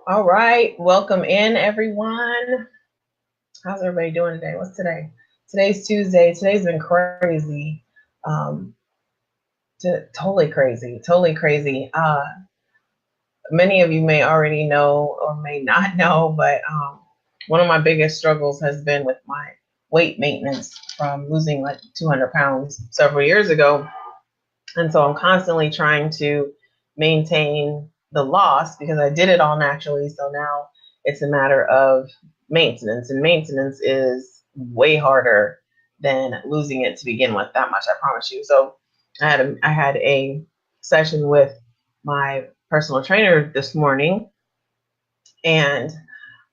All right, welcome in everyone. How's everybody doing today? What's today? Today's Tuesday. Today's been crazy. Um, totally crazy, totally crazy. Many of you may already know or may not know, but one of my biggest struggles has been with my weight maintenance from losing like 200 pounds several years ago. And so I'm constantly trying to maintain the loss because I did it all naturally. So now it's a matter of maintenance, and maintenance is way harder than losing it to begin with. That much I promise you. So I had a session with my personal trainer this morning, and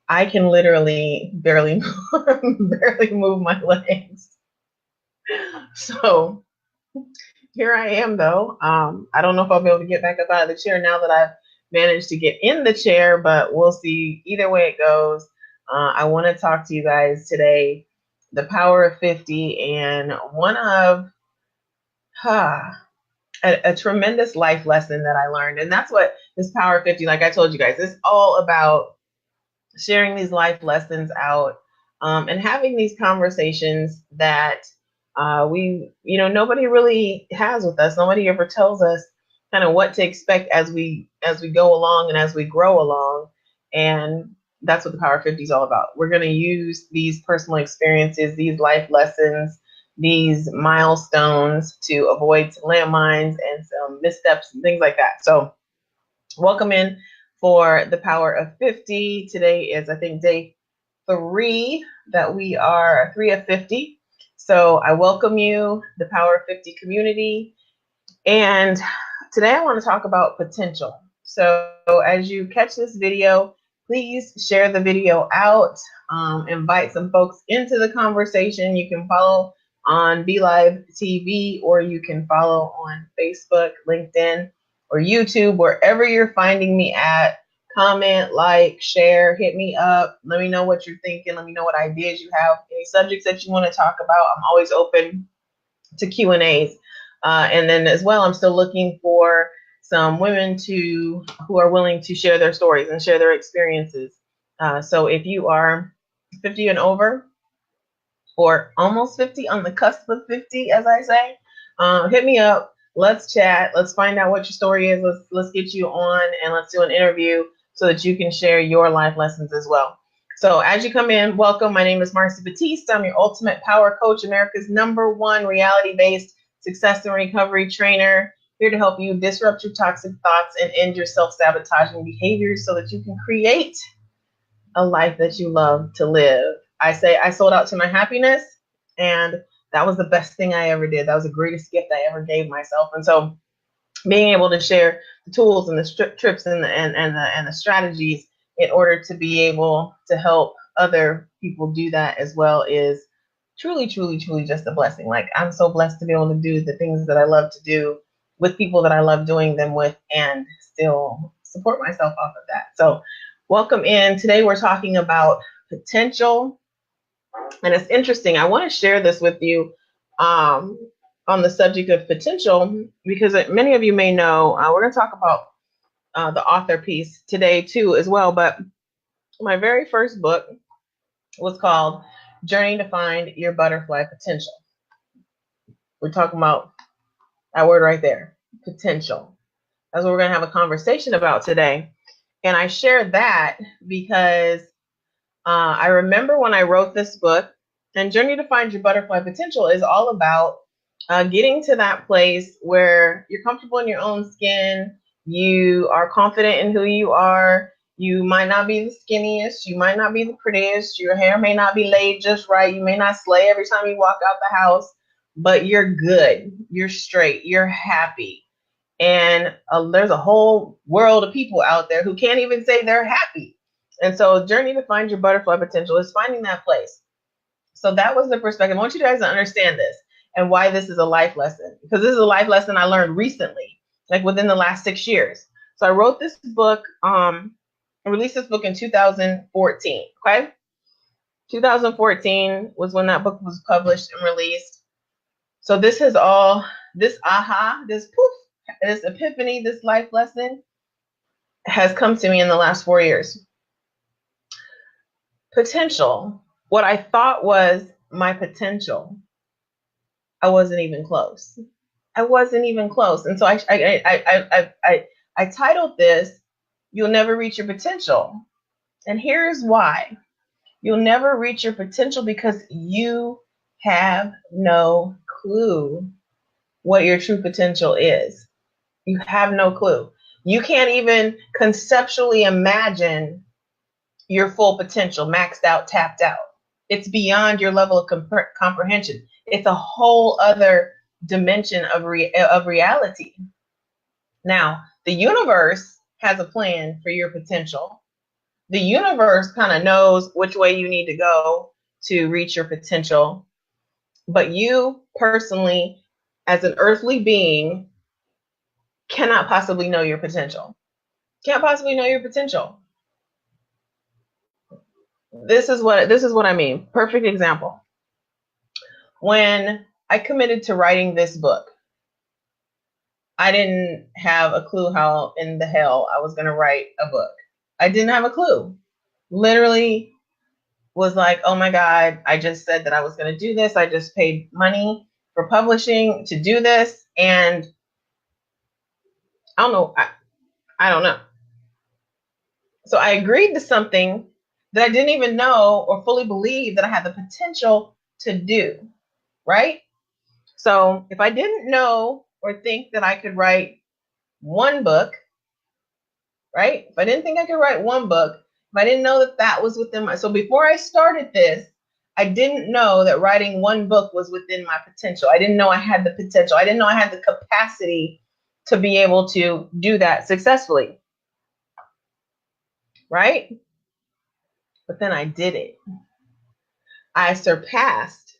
I can literally barely barely move my legs. So here I am, though. I don't know if I'll be able to get back up out of the chair now that I've managed to get in the chair, but we'll see. Either way it goes, I want to talk to you guys today, the power of 50, and one of huh, a tremendous life lesson that I learned. And that's what this power of 50, like I told you guys, is all about, sharing these life lessons out, and having these conversations that nobody really has with us. Nobody ever tells us kind of what to expect as we go along and as we grow along. And that's what the Power 50 is all about. We're going to use these personal experiences, these life lessons, these milestones to avoid some landmines and some missteps and things like that. So welcome in for the Power of 50. Today is, I think, day three that we are 3 of 50. So I welcome you, the Power of 50 community. And today I want to talk about potential. So as you catch this video, please share the video out, invite some folks into the conversation. You can follow on BeLive TV, or you can follow on Facebook, LinkedIn, or YouTube, wherever you're finding me at. Comment, like, share, hit me up. Let me know what you're thinking. Let me know what ideas you have, any subjects that you want to talk about. I'm always open to Q&As. And then as well, I'm still looking for some women who are willing to share their stories and share their experiences. So if you are 50 and over, or almost 50, on the cusp of 50, as I say, hit me up. Let's chat. Let's find out what your story is. Let's get you on, and let's do an interview so that you can share your life lessons as well. So as you come in, welcome. My name is Marci Batiste. I'm your ultimate power coach, America's #1 reality-based success and recovery trainer, here to help you disrupt your toxic thoughts and end your self-sabotaging behaviors so that you can create a life that you love to live. I say I sold out to my happiness, and that was the best thing I ever did. That was the greatest gift I ever gave myself. And so being able to share the tools and the trips and the strategies in order to be able to help other people do that as well is truly, truly, truly just a blessing. Like, I'm so blessed to be able to do the things that I love to do with people that I love doing them with, and still support myself off of that. So welcome in. Today we're talking about potential, and it's interesting. I want to share this with you, um, on the subject of potential, because many of you may know, we're going to talk about the author piece today too as well. But my very first book was called Journey to Find Your Butterfly Potential. We're talking about that word right there, potential. That's what we're going to have a conversation about today. And I shared that because I remember when I wrote this book, and Journey to Find Your Butterfly Potential is all about getting to that place where you're comfortable in your own skin, you are confident in who you are. You might not be the skinniest, you might not be the prettiest, your hair may not be laid just right, you may not slay every time you walk out the house, but you're good, you're straight, you're happy. And there's a whole world of people out there who can't even say they're happy. And so Journey to Find Your Butterfly Potential is finding that place. So that was the perspective. I want you guys to understand this and why this is a life lesson, because this is a life lesson I learned recently, like within the last 6 years. So I wrote this book, I released this book in 2014. Okay. 2014 was when that book was published and released. So this has all, this aha, this poof, this epiphany, this life lesson has come to me in the last 4 years. Potential. What I thought was my potential, I wasn't even close. I wasn't even close. And so I titled this, You'll Never Reach Your Potential. And here's why. You'll never reach your potential because you have no clue what your true potential is. You have no clue. You can't even conceptually imagine your full potential, maxed out, tapped out. It's beyond your level of comprehension. It's a whole other dimension of reality. Now, the universe has a plan for your potential. The universe kind of knows which way you need to go to reach your potential. But you personally, as an earthly being, cannot possibly know your potential. Can't possibly know your potential. This is what I mean. Perfect example. When I committed to writing this book, I didn't have a clue how in the hell I was going to write a book. I didn't have a clue. Literally was like, oh my God, I just said that I was going to do this. I just paid money for publishing to do this. And I don't know. I don't know. So I agreed to something that I didn't even know or fully believe that I had the potential to do. Right? So if I didn't know or think that I could write one book, right? If I didn't think I could write one book, if I didn't know that that was within my, so before I started this, I didn't know that writing one book was within my potential. I didn't know I had the potential. I didn't know I had the capacity to be able to do that successfully. Right? But then I did it. I surpassed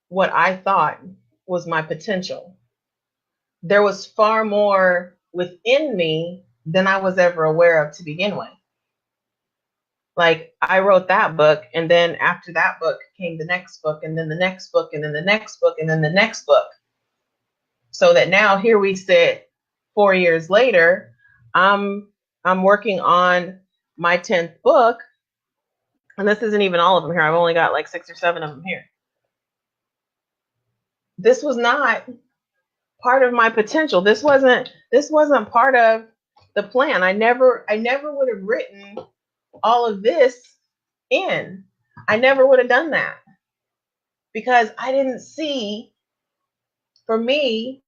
what I thought was my potential. There was far more within me than I was ever aware of to begin with. Like, I wrote that book, and then after that book came the next book, and then the next book, and then the next book, and then the next book. So that now here we sit 4 years later, I'm working on my 10th book, and this isn't even all of them here. I've only got like 6 or 7 of them here. This was not part of my potential. This wasn't part of the plan. I never would have written all of this in. I never would have done that because I didn't see, for me,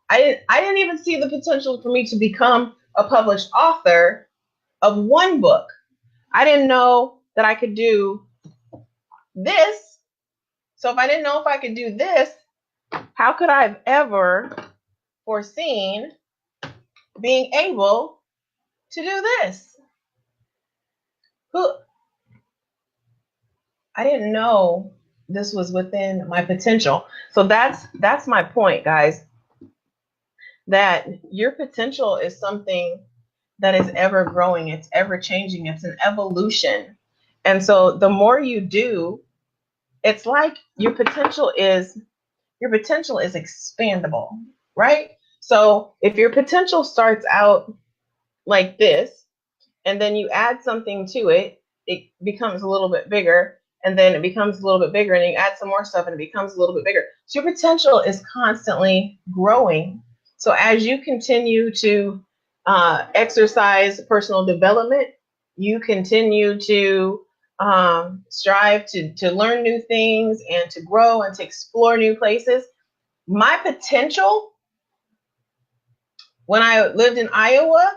I didn't even see the potential for me to become a published author of one book. I didn't know that I could do this. So if I didn't know if I could do this, how could I have ever foreseen being able to do this? I didn't know this was within my potential. So that's my point, guys. That your potential is something that is ever growing, it's ever changing, it's an evolution. And so the more you do, it's like your potential is expandable, right? So if your potential starts out like this, and then you add something to it, it becomes a little bit bigger, and then it becomes a little bit bigger, and you add some more stuff, and it becomes a little bit bigger. So your potential is constantly growing. So as you continue to exercise personal development, you continue to strive to learn new things and to grow and to explore new places. My potential when I lived in Iowa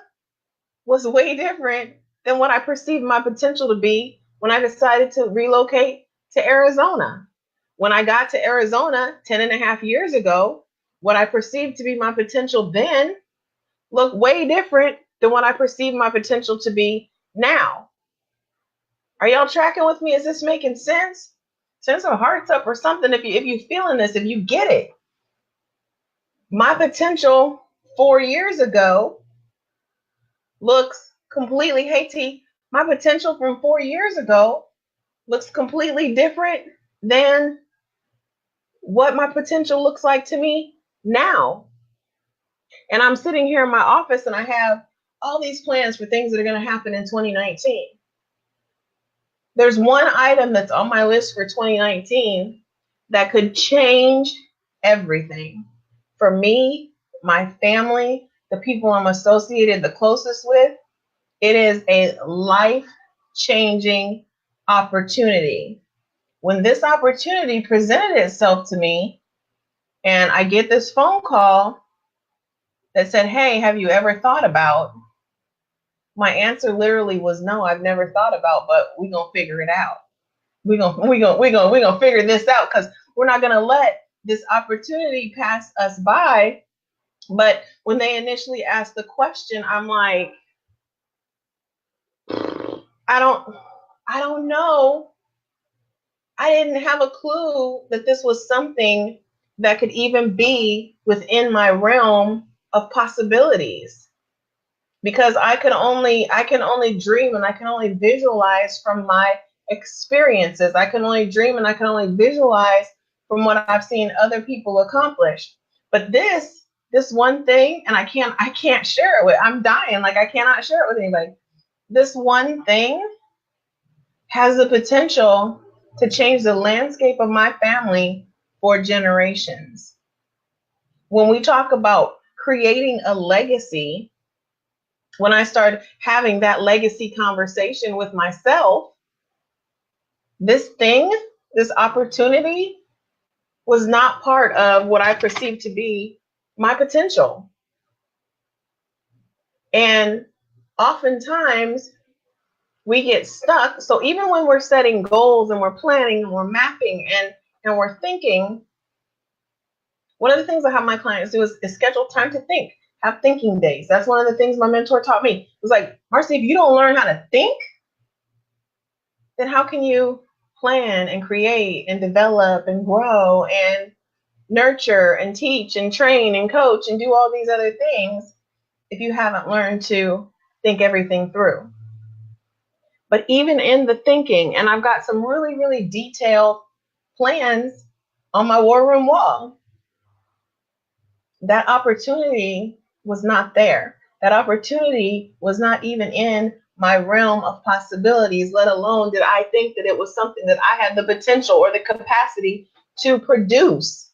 was way different than what I perceived my potential to be when I decided to relocate to Arizona. When I got to Arizona 10 and a half years ago, what I perceived to be my potential then looked way different than what I perceive my potential to be now. Are y'all tracking with me? Is this making sense? Send some hearts up or something if you feeling this, if you get it. My potential 4 years ago looks completely, hey T, my potential from 4 years ago looks completely different than what my potential looks like to me now. And I'm sitting here in my office and I have all these plans for things that are going to happen in 2019. There's one item that's on my list for 2019 that could change everything for me, my family, the people I'm associated the closest with. It is a life-changing opportunity. When this opportunity presented itself to me, and I get this phone call that said, "Hey, have you ever thought about?" My answer literally was, "No, I've never thought about, but we're gonna figure it out. We're gonna figure this out, because we're not gonna let this opportunity pass us by." But when they initially asked the question, I'm like, I don't know. I didn't have a clue that this was something that could even be within my realm of possibilities, because I can only dream and I can only visualize from my experiences. I can only dream and I can only visualize from what I've seen other people accomplish. But this one thing, and I can't share it with, I'm dying, like I cannot share it with anybody. This one thing has the potential to change the landscape of my family for generations. When we talk about creating a legacy, when I started having that legacy conversation with myself, this opportunity was not part of what I perceived to be my potential. And oftentimes we get stuck. So even when we're setting goals and we're planning and we're mapping and we're thinking, one of the things I have my clients do is schedule time to think, have thinking days. That's one of the things my mentor taught me. It was like, Marci, if you don't learn how to think, then how can you plan and create and develop and grow and nurture and teach and train and coach and do all these other things if you haven't learned to think everything through? But even in the thinking, and I've got some really, really detailed plans on my war room wall, that opportunity was not there. That opportunity was not even in my realm of possibilities, let alone did I think that it was something that I had the potential or the capacity to produce.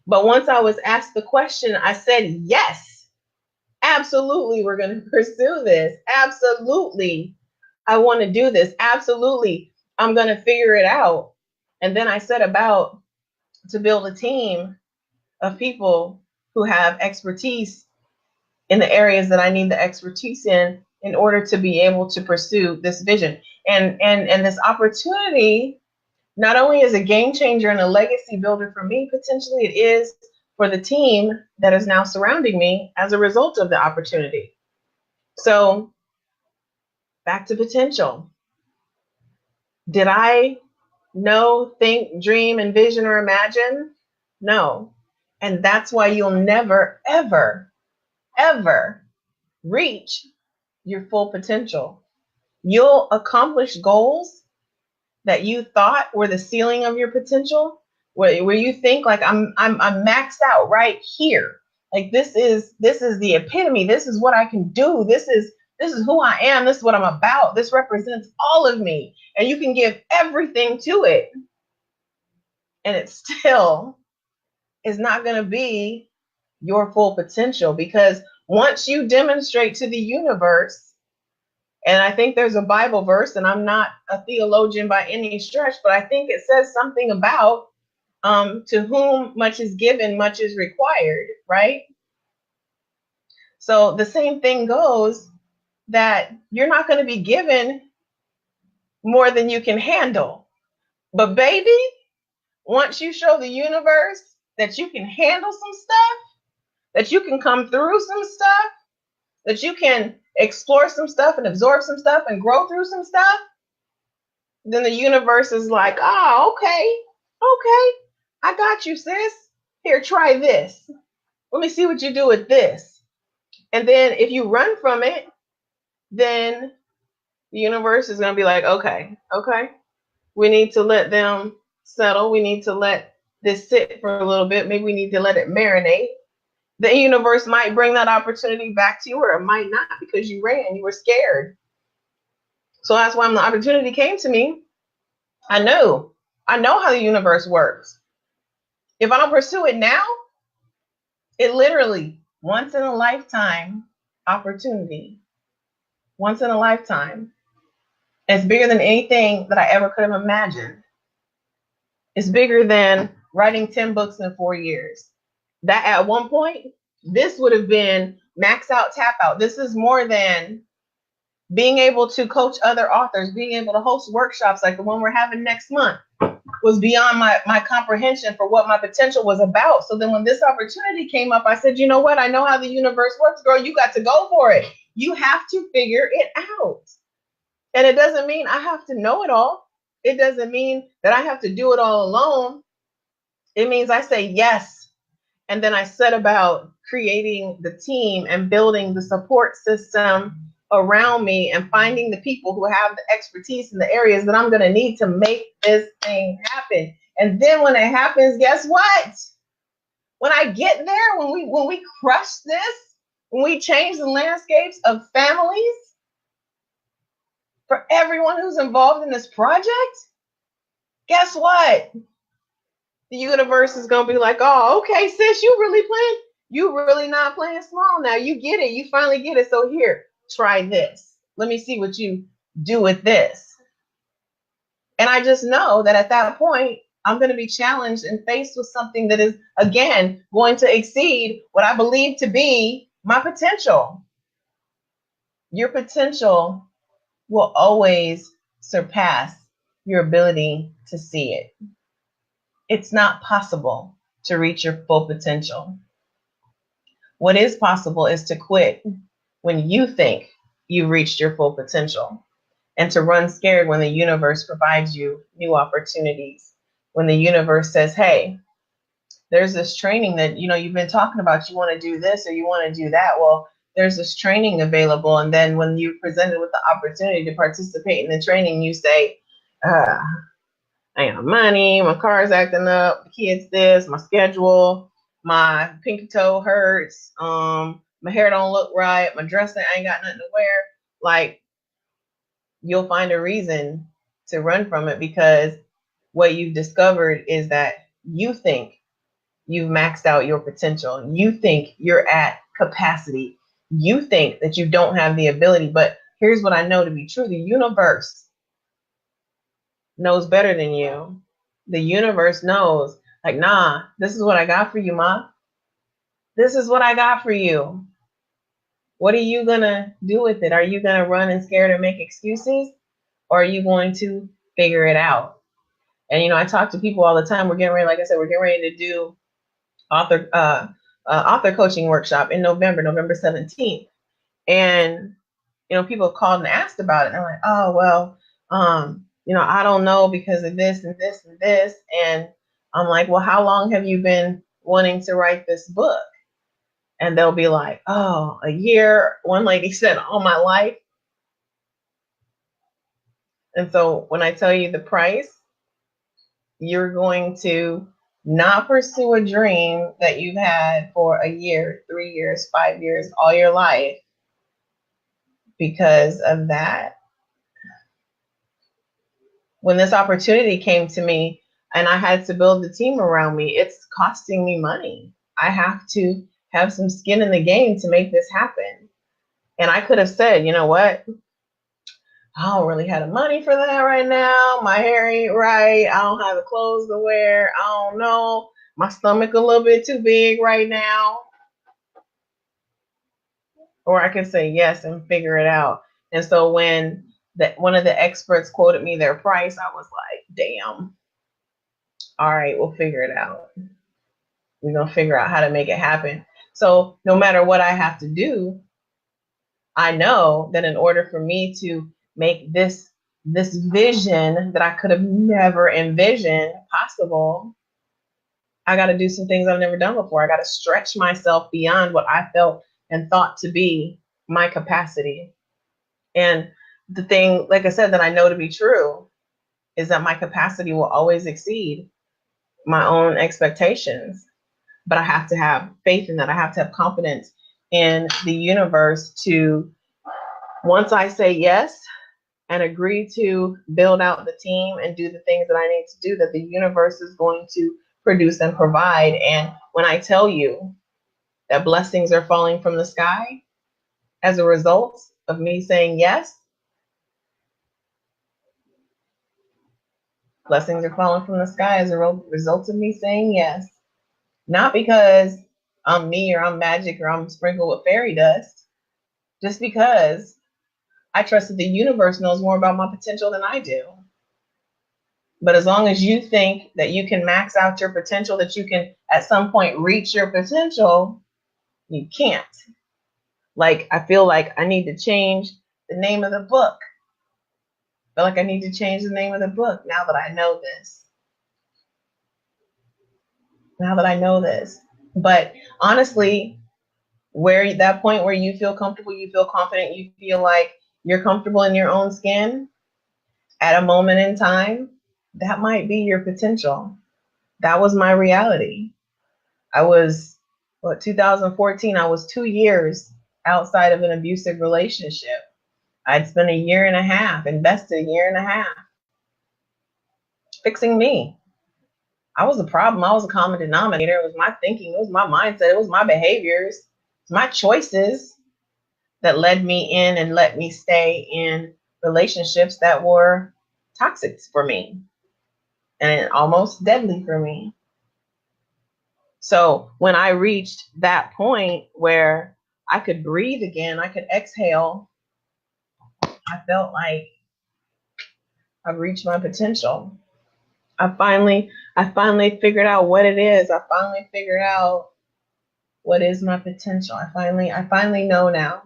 But once I was asked the question, I said, yes, absolutely, we're going to pursue this. Absolutely, I want to do this. Absolutely, I'm going to figure it out. And then I set about to build a team of people who have expertise in the areas that I need the expertise in order to be able to pursue this vision. And this opportunity not only is a game changer and a legacy builder for me, potentially it is for the team that is now surrounding me as a result of the opportunity. So back to potential. Did I know, think, dream, envision, or imagine? No. And that's why you'll never, ever, ever reach your full potential. You'll accomplish goals that you thought were the ceiling of your potential, where you think like I'm maxed out right here. Like this is the epitome. This is what I can do. This is who I am. This is what I'm about. This represents all of me. And you can give everything to it. And it still is not going to be your full potential, because once you demonstrate to the universe, and I think there's a Bible verse, and I'm not a theologian by any stretch, but I think it says something about to whom much is given, much is required, right? So the same thing goes, that you're not going to be given more than you can handle. But baby, once you show the universe that you can handle some stuff, that you can come through some stuff, that you can explore some stuff and absorb some stuff and grow through some stuff, then the universe is like, oh, okay, I got you, sis. Here, try this. Let me see what you do with this. And then if you run from it, then the universe is going to be like, okay, we need to let them settle. We need to let this sit for a little bit. Maybe we need to let it marinate. The universe might bring that opportunity back to you, or it might not, because you ran, you were scared. So that's why when the opportunity came to me, I know how the universe works. If I don't pursue it now, it literally, once in a lifetime opportunity, once in a lifetime. It's bigger than anything that I ever could have imagined. It's bigger than writing 10 books in 4 years. That at one point, this would have been max out, tap out. This is more than being able to coach other authors, being able to host workshops like the one we're having next month was beyond my comprehension for what my potential was about. So then when this opportunity came up, I said, you know what? I know how the universe works, girl. You got to go for it. You have to figure it out. And it doesn't mean I have to know it all. It doesn't mean that I have to do it all alone. It means I say yes. And then I set about creating the team and building the support system around me and finding the people who have the expertise in the areas that I'm going to need to make this thing happen. And then when it happens, guess what? When I get there, when we crush this, when we change the landscapes of families for everyone who's involved in this project, guess what? The universe is going to be like, oh, okay, sis, you really playing? You really not playing small now. You get it. You finally get it. So here, try this. Let me see what you do with this. And I just know that at that point, I'm going to be challenged and faced with something that is, again, going to exceed what I believe to be my potential. Your potential will always surpass your ability to see it. It's not possible to reach your full potential. What is possible is to quit when you think you've reached your full potential, and to run scared when the universe provides you new opportunities. When the universe says, hey, there's this training that you've been talking about, you want to do this or you want to do that. Well, there's this training available. And then when you're presented with the opportunity to participate in the training, you say, I ain't got money, my car's acting up, the kids this, my schedule, my pinky toe hurts, my hair don't look right, my dress, I ain't got nothing to wear. Like, you'll find a reason to run from it, because what you've discovered is that you think you've maxed out your potential. You think you're at capacity. You think that you don't have the ability. But here's what I know to be true. The universe knows better than you. The universe knows, like, nah, this is what I got for you, Ma. This is what I got for you. What are you going to do with it? Are you going to run and scared and make excuses? Or are you going to figure it out? And, I talk to people all the time. We're getting ready, like I said, we're getting ready to do author coaching workshop in November 17th. And, people have called and asked about it. And I'm like, oh, well, I don't know because of this and this and this. And I'm like, well, how long have you been wanting to write this book? And they'll be like, oh, a year. One lady said, all my life. And so when I tell you the price, you're going to not pursue a dream that you've had for a year, 3 years, 5 years, all your life because of that. When this opportunity came to me and I had to build the team around me, it's costing me money. I have to have some skin in the game to make this happen. And I could have said, you know what? I don't really have the money for that right now. My hair ain't right. I don't have the clothes to wear. I don't know. My stomach a little bit too big right now. Or I can say yes and figure it out. And so when one of the experts quoted me their price, I was like, damn. All right, we'll figure it out. We're going to figure out how to make it happen. So no matter what I have to do, I know that in order for me to make this vision that I could have never envisioned possible, I got to do some things I've never done before. I got to stretch myself beyond what I felt and thought to be my capacity. And the thing, like I said, that I know to be true is that my capacity will always exceed my own expectations. but I have to have faith in that. I have to have confidence in the universe to, once I say yes and agree to build out the team and do the things that I need to do, that the universe is going to produce and provide. And when I tell you that blessings are falling from the sky as a result of me saying yes, blessings are falling from the sky as a result of me saying yes. Not because I'm me or I'm magic or I'm sprinkled with fairy dust, just because I trust that the universe knows more about my potential than I do. But as long as you think that you can max out your potential, that you can at some point reach your potential, you can't. Like, I feel like I need to change the name of the book. I feel like I need to change the name of the book now that I know this. Now that I know this. But honestly, where that point where you feel comfortable, you feel confident, you feel like you're comfortable in your own skin at a moment in time, that might be your potential. That was my reality. I was, 2014, I was 2 years outside of an abusive relationship. I'd spent a year and a half, invested a year and a half fixing me. I was the problem. I was a common denominator. It was my thinking. It was my mindset. It was my behaviors. It's my choices that led me in and let me stay in relationships that were toxic for me and almost deadly for me. So when I reached that point where I could breathe again, I could exhale, I felt like I've reached my potential. I finally figured out what it is. I finally figured out what is my potential. I finally know now.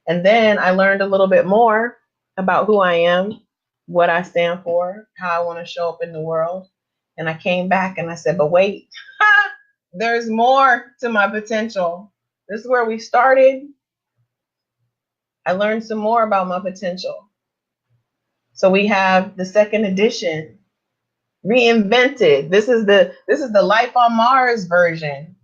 And then I learned a little bit more about who I am, what I stand for, how I want to show up in the world. And I came back and I said, but wait, there's more to my potential. This is where we started. I learned some more about my potential. So we have the second edition, reinvented. This is the Life on Mars version.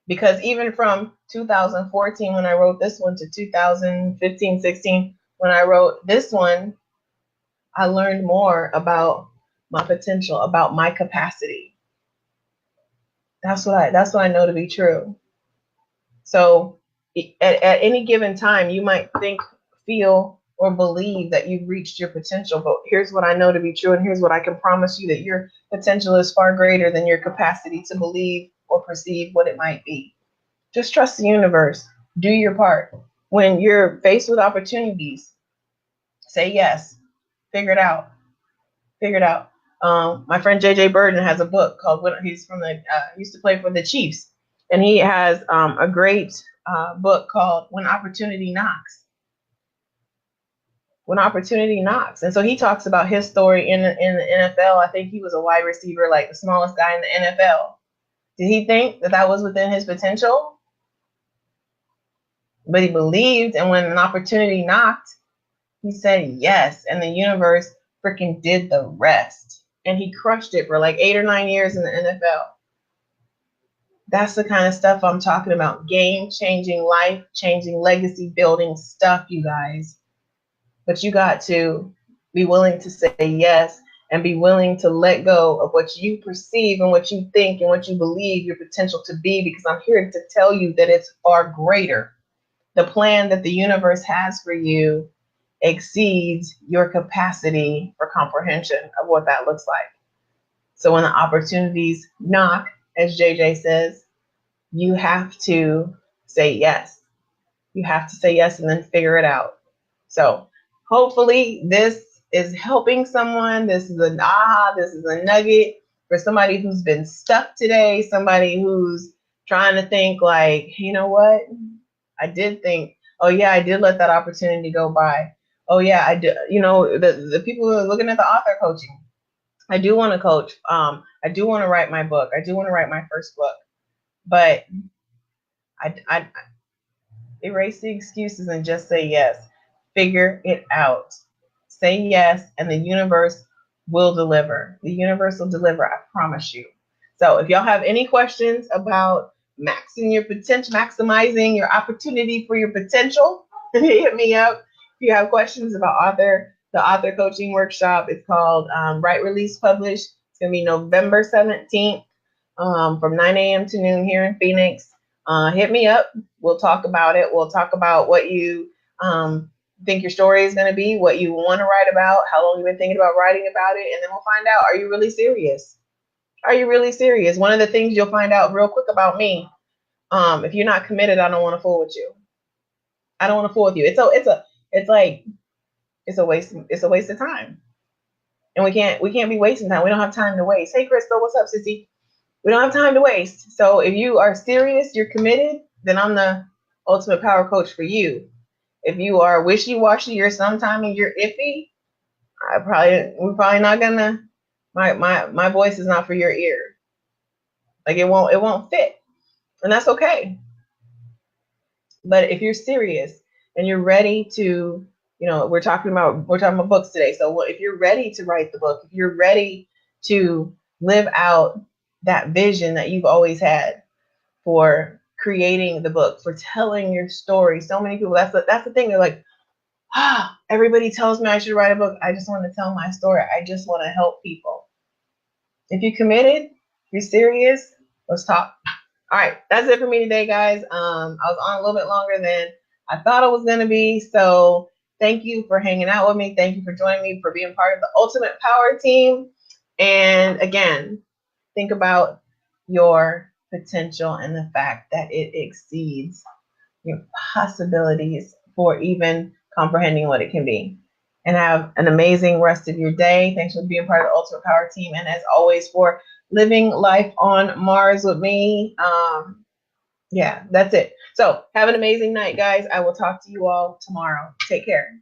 Because even from 2014 when I wrote this one to 2015, 16 when I wrote this one, I learned more about my potential, about my capacity. That's what I know to be true. So at any given time, you might think, feel, or believe that you've reached your potential. But here's what I know to be true, and here's what I can promise you, that your potential is far greater than your capacity to believe or perceive what it might be. Just trust the universe. Do your part. When you're faced with opportunities, say yes. Figure it out. Figure it out. My friend JJ Burden has a book called, he's from the, used to play for the Chiefs, and he has a great book called When Opportunity Knocks. When Opportunity Knocks. And so he talks about his story in the NFL. I think he was a wide receiver, like the smallest guy in the NFL. Did he think that that was within his potential? But he believed, and when an opportunity knocked, he said yes, and the universe freaking did the rest. And he crushed it for like 8 or 9 years in the NFL. That's the kind of stuff I'm talking about. Game-changing, life-changing, legacy-building stuff, you guys. But you got to be willing to say yes and be willing to let go of what you perceive and what you think and what you believe your potential to be, because I'm here to tell you that it's far greater. The plan that the universe has for you exceeds your capacity for comprehension of what that looks like. So when the opportunities knock, as JJ says, you have to say yes. You have to say yes and then figure it out. So hopefully this is helping someone. This is an aha, this is a nugget for somebody who's been stuck today, somebody who's trying to think like, you know what? I did think, oh yeah, I did let that opportunity go by. Oh yeah, I did. You know, the people who are looking at the author coaching, I do want to coach. I do want to write my book. I do want to write my first book, but I erase the excuses and just say yes. Figure it out. Say yes, and the universe will deliver. The universe will deliver. I promise you. So if y'all have any questions about maxing your potential, maximizing your opportunity for your potential, hit me up. If you have questions about the author coaching workshop, it's called Write, Release, Publish. It's going to be November 17th from 9 a.m. to noon here in Phoenix. Hit me up. We'll talk about it. We'll talk about what you think your story is going to be, what you want to write about, how long you've been thinking about writing about it, and then we'll find out, are you really serious? Are you really serious? One of the things you'll find out real quick about me, if you're not committed, I don't want to fool with you. I don't want to fool with you. It's a waste of time. And we can't be wasting time. We don't have time to waste. Hey Crystal, what's up, sissy? We don't have time to waste. So if you are serious, you're committed, then I'm the ultimate power coach for you. If you are wishy-washy, you're sometime and you're iffy, we're probably not gonna, my voice is not for your ear. Like it won't fit. And that's okay. But if you're serious and you're ready to, we're talking about books today. So if you're ready to write the book, if you're ready to live out that vision that you've always had for creating the book, for telling your story. So many people, that's the thing. They're like, everybody tells me I should write a book. I just want to tell my story. I just want to help people. If you're committed, if you're serious, let's talk. All right, that's it for me today, guys. I was on a little bit longer than I thought I was going to be. So thank you for hanging out with me. Thank you for joining me, for being part of the Ultimate Power Team. And again, think about your potential and the fact that it exceeds your possibilities for even comprehending what it can be. And have an amazing rest of your day. Thanks for being part of the Ultimate Power Team. And as always, for living life on Mars with me. Yeah, that's it. So have an amazing night, guys. I will talk to you all tomorrow. Take care.